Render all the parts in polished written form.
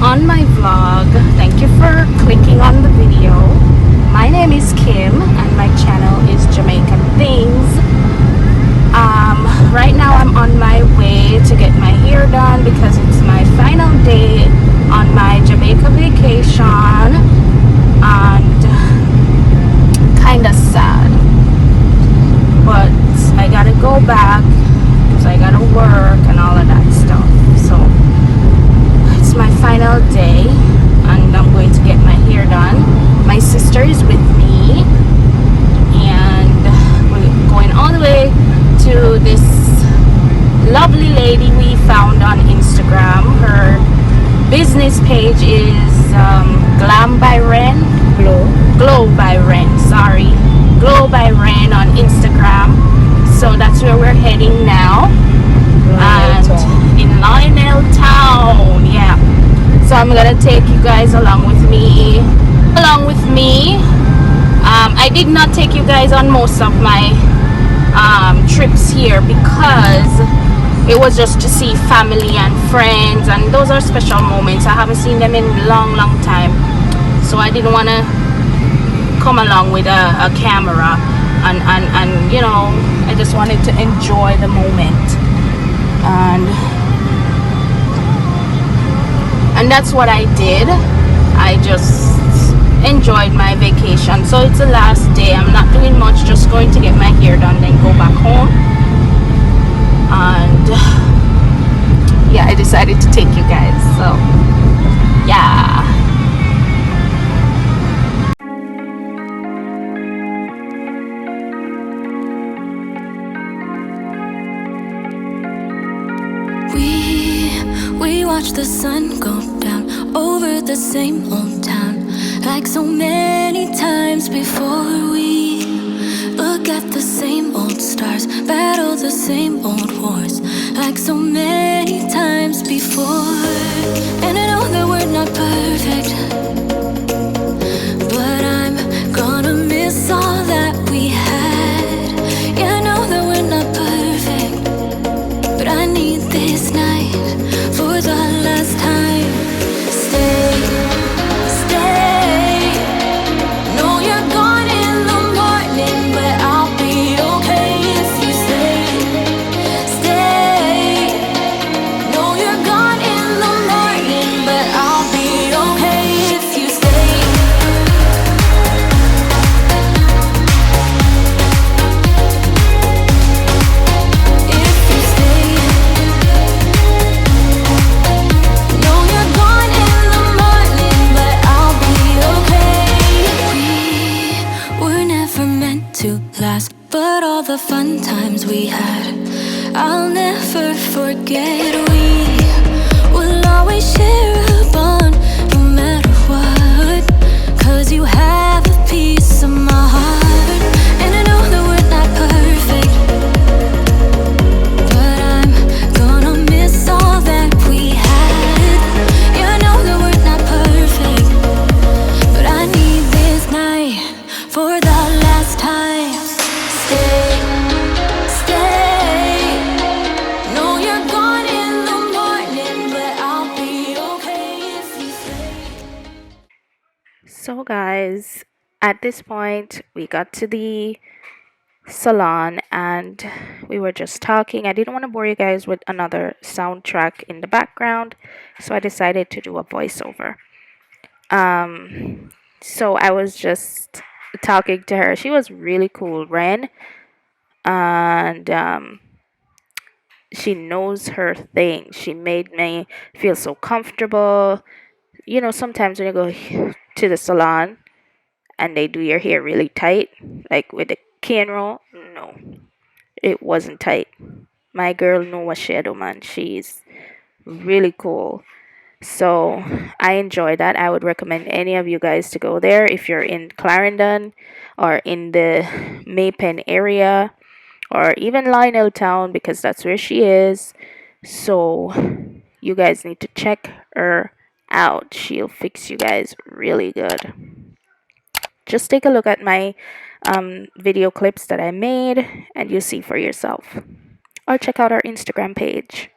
on my vlog. Thank you for clicking on the video. My name is Kim and my channel is Jamaican Things. Right now I'm on my way to get my hair done because it's my final day on my Jamaica vacation, and kinda sad, but I gotta go back because I gotta work and all of that stuff. So it's my final day and I'm going to get my hair done. My sister is with me and we're going all the way to this lovely lady we found on Instagram. Her business page is Glam by Ren. Glow by Ren, sorry. Glow by Ren on Instagram. So that's where we're heading now. And in Lionel Town, yeah. So I'm gonna take you guys along with me. I did not take you guys on most of my trips here because it was just to see family and friends, and those are special moments. I haven't seen them in a long time, so I didn't want to come along with a camera and you know, I just wanted to enjoy the moment, and that's what I did. I just enjoyed my vacation. So it's the last day. I'm not doing much, just going to get my hair done, then go back home. And yeah, I decided to take you guys. So yeah. We watch the sun go down over the same old town, like so many times before. We look at the same old stars, battle the same old wars, like so many times before. And I know that we're not perfect, but I'm gonna miss all that we had. Yeah, I know that we're not perfect, but I need this night for the last time. Stay. Know you're gone in the morning, but I'll be okay if you stay. Stay. Know you're gone in the morning, but I'll be okay if you stay. If you stay. Know you're gone in the morning, but I'll be okay. We were never meant to last, but all the fun times we had, I'll never forget. We will always share a bond, no matter what, 'cause you have a piece of my heart. And I know that we're not perfect, but I'm gonna miss all that we had. Yeah, I know that we're not perfect, but I need this night for the last time. Stay. Know you're gone in the morning, but I'll be okay if you stay. So guys, at this point we got to the salon and we were just talking. I didn't want to bore you guys with another soundtrack in the background, so I decided to do a voiceover. So I was just talking to her. She was really cool, Ren, and she knows her thing. She made me feel so comfortable. You know, sometimes when you go to the salon and they do your hair really tight, like with a cane roll, no, it wasn't tight. My girl know what she do, man. She's really cool. So I enjoy that. I would recommend any of you guys to go there if you're in Clarendon or in the Maypen area or even Lionel Town, because that's where she is. So you guys need to check her out. She'll fix you guys really good. Just take a look at my video clips that I made and you see for yourself. Or check out our Instagram page.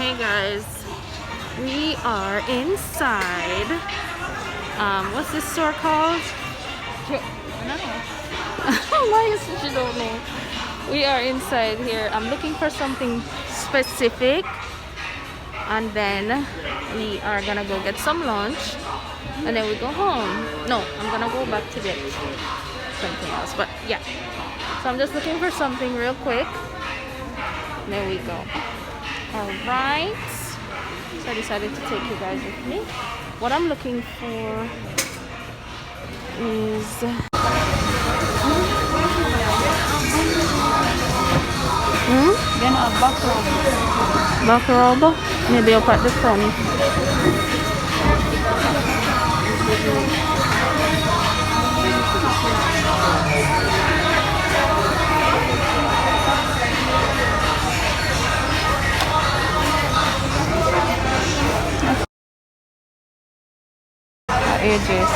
Hey guys, we are inside. What's this store called? Why is it you don't know? We are inside here. I'm looking for something specific, and then we are gonna go get some lunch, and then we go home. No, I'm gonna go back to get something else. But yeah, so I'm just looking for something real quick. There we go. All right. So I decided to take you guys with me. What I'm looking for is Then a back back robe. Maybe up at the front. AJ's.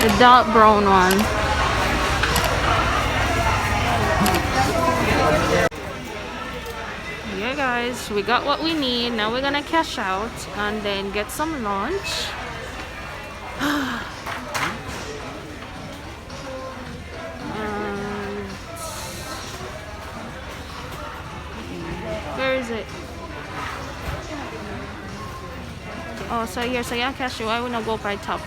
The dark brown one. Yeah guys, we got what we need. Now we're gonna cash out and then get some lunch. Where is it? Oh, so here, so yeah, cash you. I wanna go by top.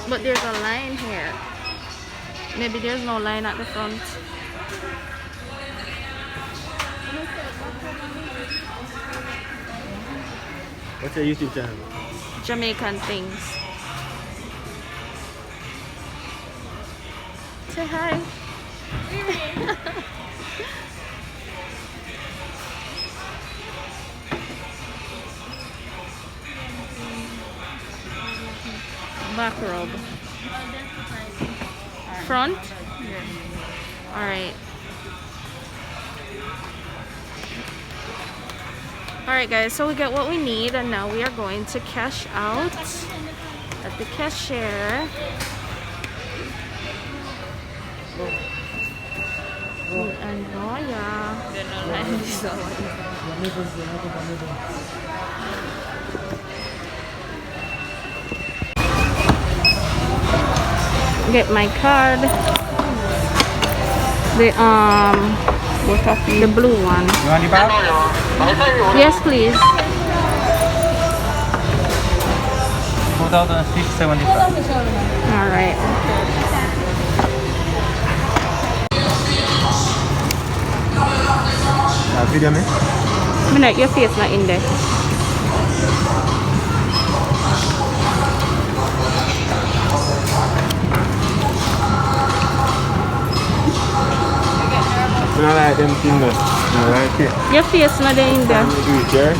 But there's a line here. Maybe there's no line at the front. What's your YouTube channel? Jamaican things. Say hi. Back robe. Front? Yeah. Alright. Alright guys, so we got what we need and now we are going to cash out at the cashier. And oh yeah. Get my card. The blue one. You want the bag? Yes, please. 2,675. All right. Video me? Minute, your face not in there. I don't like them things. I like it. Your face not in there. Do it, Jerry.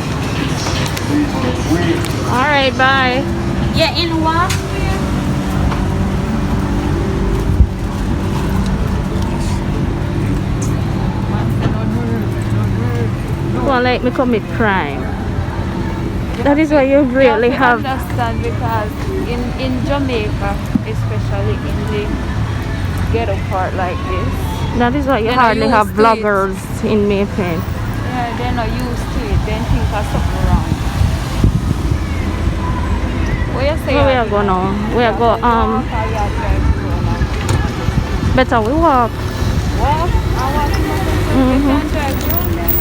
All right, bye. Yeah, in what? Well, like me commit crime. That is why you really have. Understand, because in Jamaica, especially in the ghetto part like this, That is why you They're not hardly have used to it. vloggers in Mayfair. yeah, they're not used to it. They think there's something wrong. Where you say? Where we are going now? We are go better we walk. Walk? I walk. You can drive through then.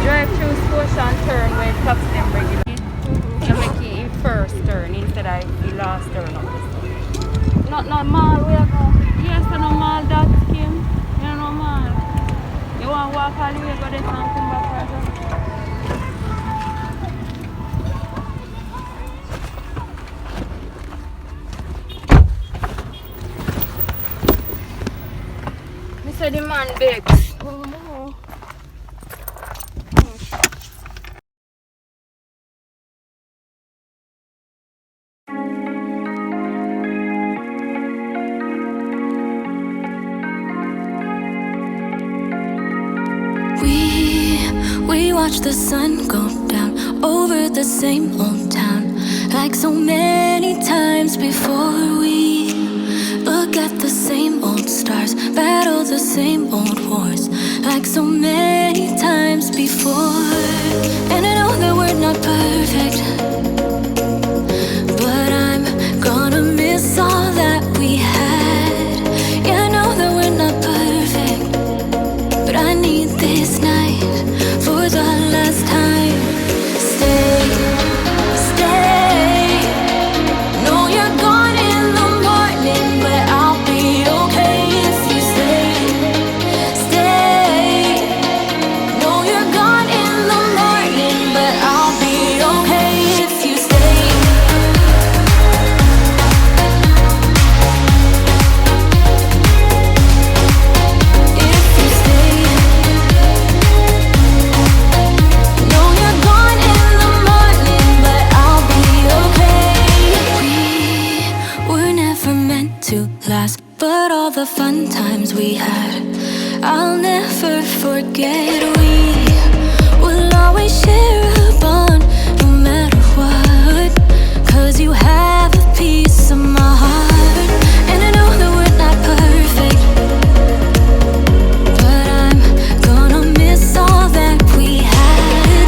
Drive through Scotian turn when cops them bring it in. You make it first turn instead of the last turn up. Not mall we are going. Yes, no mall that Kim. You know mall. You want to walk all the way, go there and come back right. said the man big. We watch the sun go down over the same old town, like so many times before. We look at the same old stars, battle the same old wars, like so many times before. And I know that we're not perfect, but I'm gonna miss all that we had. Yeah, I know that we're not perfect, but I need this night for the last time. Stay, stay. Know you're gone in the morning, but I'll be okay if you stay, stay. Know you're gone in the morning, but I'll be okay if you stay. If you stay. Know you're gone in the morning, but I'll be okay. We were never meant to last, but all the fun times we had, I'll never forget. We will always share a bond, no matter what, 'cause you have a piece of my heart. And I know that we're not perfect, but I'm gonna miss all that we had.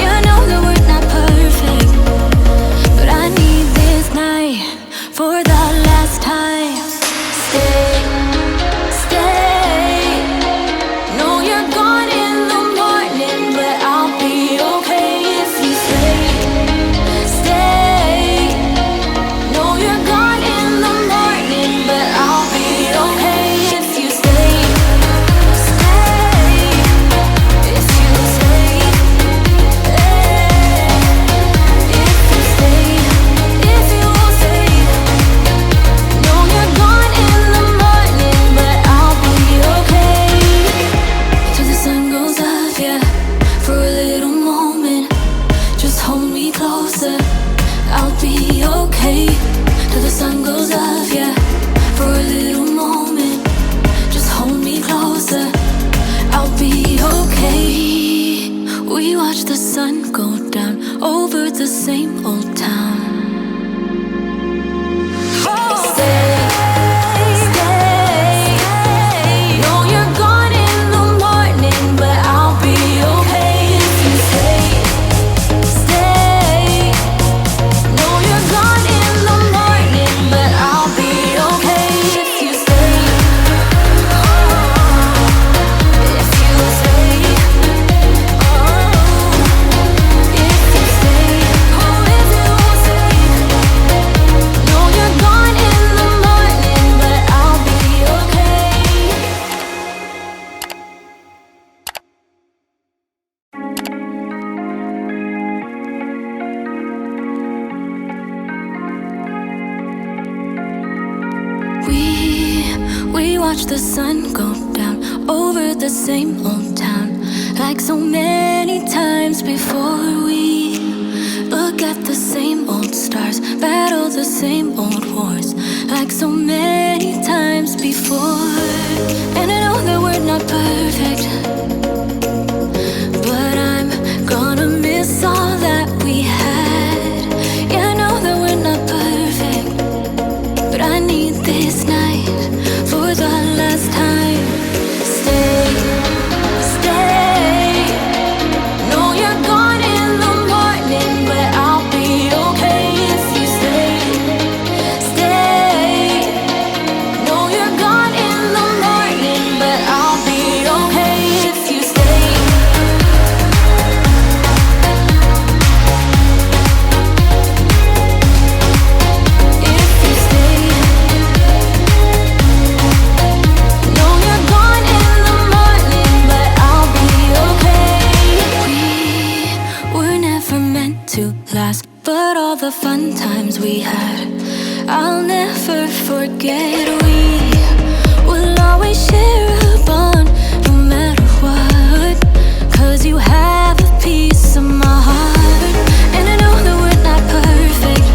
Yeah, I know that we're not perfect, but I need this night for the last time. Stay, stay. Know you're gone in the morning, but I'll be okay if you stay, stay. Know you're gone in the morning, but I'll be okay if you stay, stay. If you stay, if you stay, if you stay. Know you're gone in the morning, but I'll be okay. Till the sun goes up, yeah, for a little moment. Just hold me closer, I'll be okay. Till the sun goes up, yeah, for a little moment. Just hold me closer, I'll be okay. We watch the sun go down over the same old town. Stay, stay. Know you're gone in the morning, but I'll be okay if you stay, stay. Know you're gone in the morning, but I'll be okay if you stay, if you stay, if you stay, if you stay. Know you're gone in the morning, but I'll be okay. We watch the sun go down over the same old town, like so many times before. We look at the same old stars, battle the same old wars, like so many times before. And I know that we're not perfect, but I'm gonna miss all that we had. Yeah, I know that we're not perfect, but I need this night for the last time. Stay, stay. Know you're gone in the morning, but I'll be okay if you stay, stay. Know you're gone in the morning, but I'll be okay if you stay. If you stay. Know you're gone in the morning, but I'll be okay. We were never meant to last, but all the fun times we had, I'll never forget. We will always share a bond, you have a piece of my heart. And I know that we're not perfect,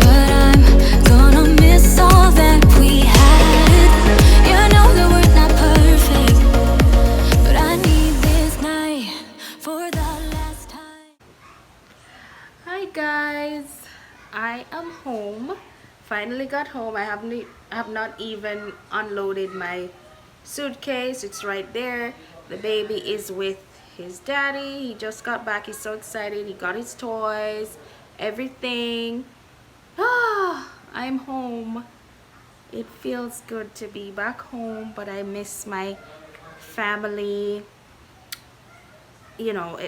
but I'm gonna miss all that we had. Yeah, I know that we're not perfect, but I need this night for the last time. Hi guys, I am home. Finally got home. I have not even unloaded my suitcase. It's right there. The baby is with his daddy. He just got back. He's so excited. He got his toys, everything. I'm home. It feels good to be back home, but I miss my family. You know,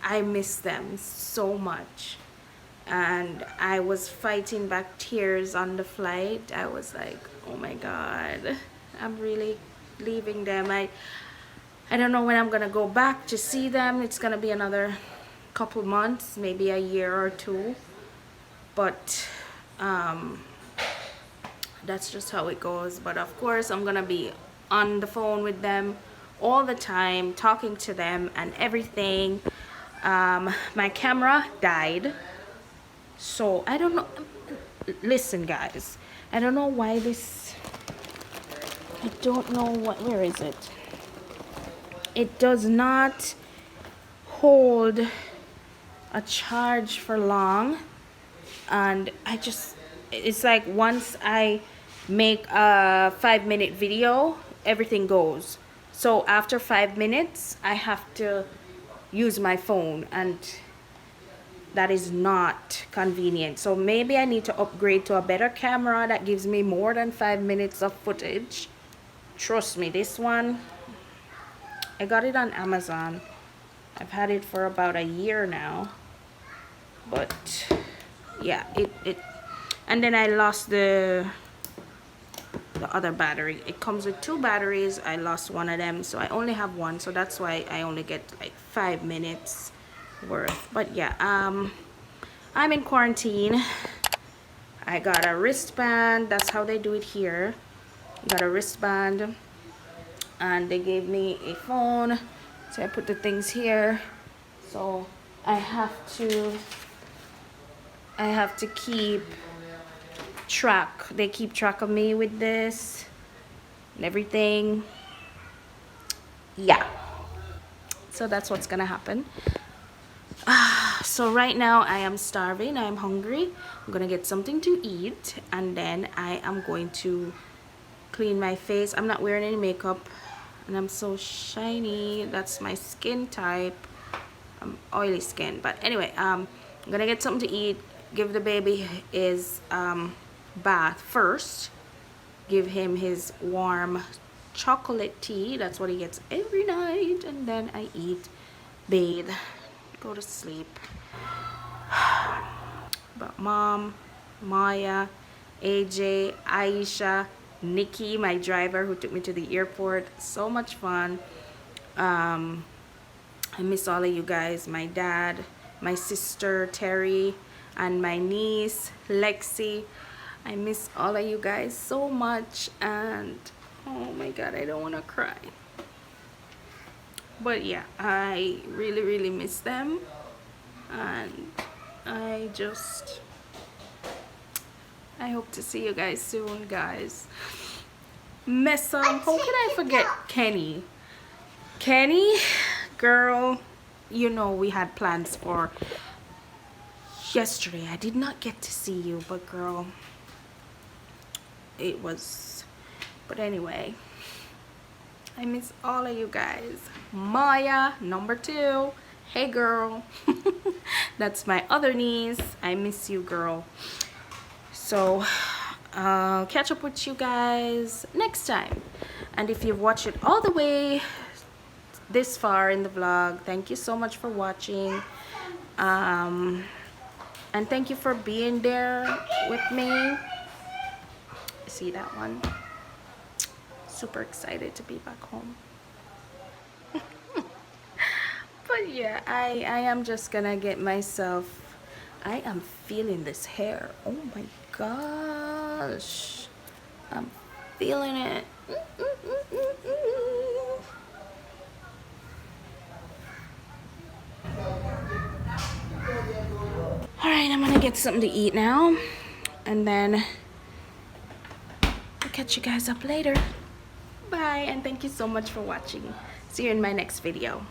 I miss them so much. And I was fighting back tears on the flight. I was like, oh my god, I'm really leaving them. I don't know when I'm gonna go back to see them. It's gonna be another couple months, maybe a year or two, but that's just how it goes. But of course I'm gonna be on the phone with them all the time, talking to them and everything. My camera died, so I don't know. Listen guys, I don't know why this, I don't know what, where is it? It does not hold a charge for long, and I just, it's like once I make a 5-minute video, everything goes. So after 5 minutes I have to use my phone, and that is not convenient. So maybe I need to upgrade to a better camera that gives me more than 5 minutes of footage. Trust me, this one, I got it on Amazon. I've had it for about a year now, but yeah, it and then I lost the other battery. It comes with 2 batteries. I lost one of them, so I only have one, so that's why I only get like 5 minutes worth. But yeah, I'm in quarantine. I got a wristband. That's how they do it here. Got a wristband, and they gave me a phone, so I put the things here. So I have to keep track. They keep track of me with this and everything. Yeah, so that's what's gonna happen. So right now I am starving. I'm hungry. I'm gonna get something to eat, and then I am going to clean my face. I'm not wearing any makeup, and I'm so shiny. That's my skin type. I'm oily skin, but anyway, I'm gonna get something to eat, give the baby his bath first, give him his warm chocolate tea. That's what he gets every night, and then I eat, bathe, go to sleep. But Mom, Maya, AJ, Aisha, Nikki, my driver who took me to the airport, so much fun. I miss all of you guys. My dad, my sister Terry, and my niece Lexi. I miss all of you guys so much, and oh my god, I don't want to cry. But yeah, I really miss them, and I hope to see you guys soon, guys. Miss them. How can I forget Kenny? Kenny, girl, you know we had plans for yesterday. I did not get to see you, but girl, it was, but anyway, I miss all of you guys. Maya, number 2. Hey girl. That's my other niece. I miss you, girl. So I'll catch up with you guys next time. And if you've watched it all the way this far in the vlog, thank you so much for watching. And thank you for being there with me. See that one? Super excited to be back home. But yeah, I am just gonna get myself, I am feeling this hair. Oh my gosh, I'm feeling it. get something to eat now, and then I'll catch you guys up later. Bye, and thank you so much for watching. See you in my next video.